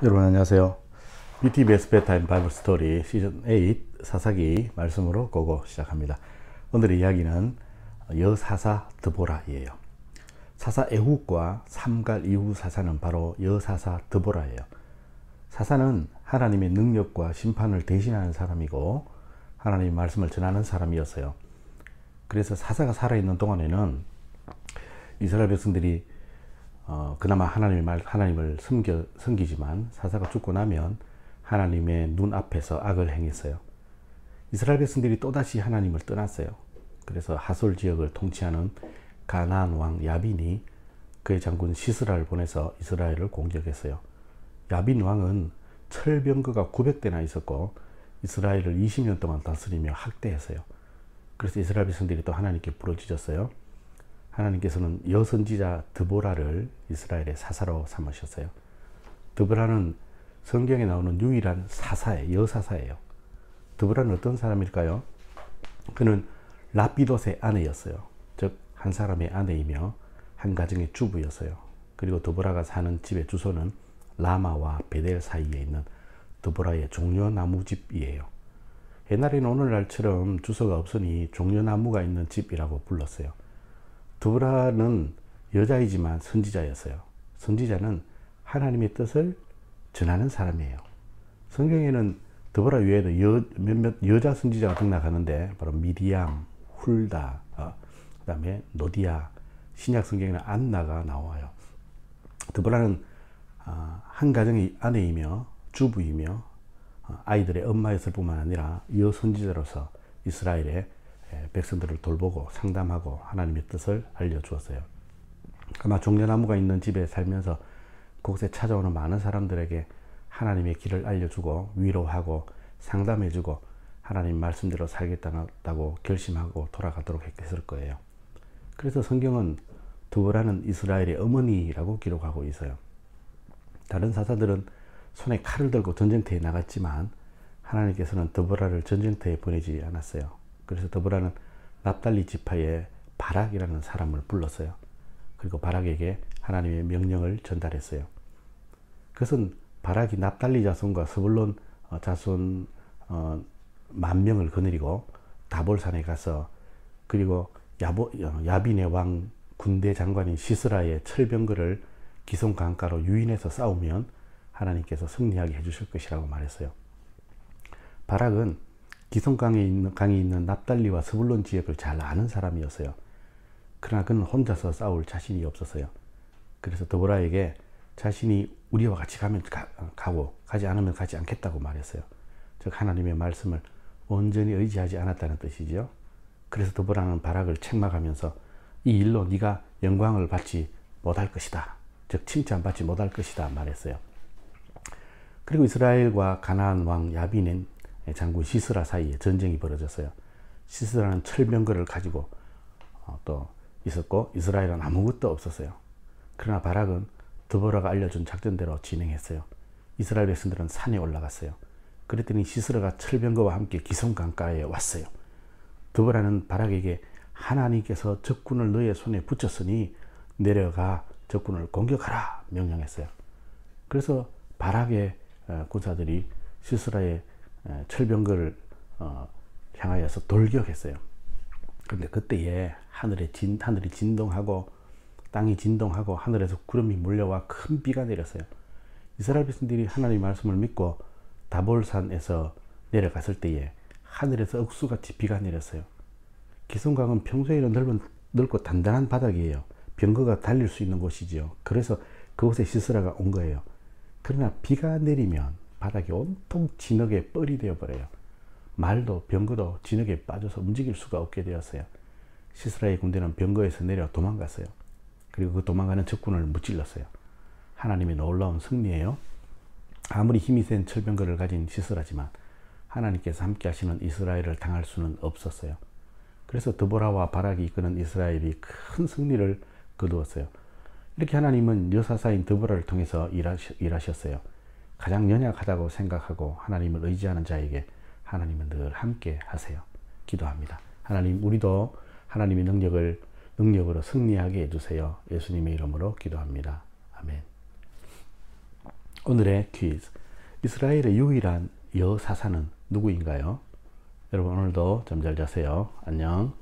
여러분 안녕하세요. BTBS 베타임 바이블 스토리 시즌 8 사사기 말씀으로 고고 시작합니다. 오늘의 이야기는 여사사 드보라이에요. 사사 에훗과 삼갈 이후 사사는 바로 여사사 드보라예요. 사사는 하나님의 능력과 심판을 대신하는 사람이고 하나님의 말씀을 전하는 사람이었어요. 그래서 사사가 살아있는 동안에는 이스라엘 백성들이 그나마 하나님을 섬기지만 사사가 죽고 나면 하나님의 눈앞에서 악을 행했어요. 이스라엘 백성들이 또다시 하나님을 떠났어요. 그래서 하솔 지역을 통치하는 가나안 왕 야빈이 그의 장군 시스라를 보내서 이스라엘을 공격했어요. 야빈 왕은 철병거가 900대나 있었고 이스라엘을 20년 동안 다스리며 학대했어요. 그래서 이스라엘 백성들이 또 하나님께 부르짖었어요. 하나님께서는 여선지자 드보라를 이스라엘의 사사로 삼으셨어요. 드보라는 성경에 나오는 유일한 사사예요. 여사사예요. 드보라는 어떤 사람일까요? 그는 라피돗의 아내였어요. 즉 한 사람의 아내이며 한 가정의 주부였어요. 그리고 드보라가 사는 집의 주소는 라마와 베델 사이에 있는 드보라의 종려나무집이에요. 옛날에는 오늘날처럼 주소가 없으니 종려나무가 있는 집이라고 불렀어요. 드보라는 여자이지만 선지자였어요. 선지자는 하나님의 뜻을 전하는 사람이에요. 성경에는 드보라 외에도 몇몇 여자 선지자가 등장하는데 바로 미리암, 훌다, 그 다음에 노디아, 신약 성경에는 안나가 나와요. 드보라는 한 가정의 아내이며 주부이며 아이들의 엄마였을 뿐만 아니라 여선지자로서 이스라엘의 백성들을 돌보고 상담하고 하나님의 뜻을 알려주었어요. 아마 종려나무가 있는 집에 살면서 그곳에 찾아오는 많은 사람들에게 하나님의 길을 알려주고 위로하고 상담해주고 하나님 말씀대로 살겠다고 결심하고 돌아가도록 했을 거예요. 그래서 성경은 드보라는 이스라엘의 어머니라고 기록하고 있어요. 다른 사사들은 손에 칼을 들고 전쟁터에 나갔지만 하나님께서는 드보라를 전쟁터에 보내지 않았어요. 그래서 드보라는 납달리 지파의 바락이라는 사람을 불렀어요. 그리고 바락에게 하나님의 명령을 전달했어요. 그것은 바락이 납달리 자손과 스불론 자손 10,000명을 거느리고 다볼산에 가서 그리고 야빈의 왕 군대 장관인 시스라의 철병거를 기슭 강가로 유인해서 싸우면 하나님께서 승리하게 해주실 것이라고 말했어요. 바락은 기슭강에 있는 납달리와 스불론 지역을 잘 아는 사람이었어요. 그러나 그는 혼자서 싸울 자신이 없었어요. 그래서 드보라에게 자신이 우리와 같이 가면 가고 가지 않으면 가지 않겠다고 말했어요. 즉 하나님의 말씀을 온전히 의지하지 않았다는 뜻이죠. 그래서 드보라는 바락을 책망하면서 이 일로 네가 영광을 받지 못할 것이다. 즉 칭찬받지 못할 것이다 말했어요. 그리고 이스라엘과 가나안 왕 야빈의 장군 시스라 사이에 전쟁이 벌어졌어요. 시스라는 철병거를 가지고 또 있었고 이스라엘은 아무것도 없었어요. 그러나 바락은 드보라가 알려준 작전대로 진행했어요. 이스라엘 백성들은 산에 올라갔어요. 그랬더니 시스라가 철병거와 함께 기슭 강가에 왔어요. 드보라는 바락에게 하나님께서 적군을 너의 손에 붙였으니 내려가 적군을 공격하라 명령했어요. 그래서 바락의 군사들이 시스라의 철병거를 향하여서 돌격했어요. 그런데 그때에 하늘이 진동하고 땅이 진동하고 하늘에서 구름이 몰려와 큰 비가 내렸어요. 이스라엘 백성들이 하나님의 말씀을 믿고 다볼산에서 내려갔을 때에 하늘에서 억수같이 비가 내렸어요. 기슭강은 평소에는 넓고 단단한 바닥이에요. 병거가 달릴 수 있는 곳이지요. 그래서 그곳에 시스라가 온 거예요. 그러나 비가 내리면 바닥이 온통 진흙에 뻘이 되어버려요. 말도 병거도 진흙에 빠져서 움직일 수가 없게 되었어요. 시스라의 군대는 병거에서 내려 도망갔어요. 그리고 그 도망가는 적군을 무찔렀어요. 하나님의 놀라운 승리예요. 아무리 힘이 센 철병거를 가진 시스라지만 하나님께서 함께 하시는 이스라엘을 당할 수는 없었어요. 그래서 드보라와 바락이 이끄는 이스라엘이 큰 승리를 거두었어요. 이렇게 하나님은 여사사인 드보라를 통해서 일하셨어요. 가장 연약하다고 생각하고 하나님을 의지하는 자에게 하나님은 늘 함께 하세요. 기도합니다. 하나님, 우리도 하나님의 능력으로 승리하게 해주세요. 예수님의 이름으로 기도합니다. 아멘. 오늘의 퀴즈. 이스라엘의 유일한 여사사는 누구인가요? 여러분 오늘도 잠 잘 자세요. 안녕.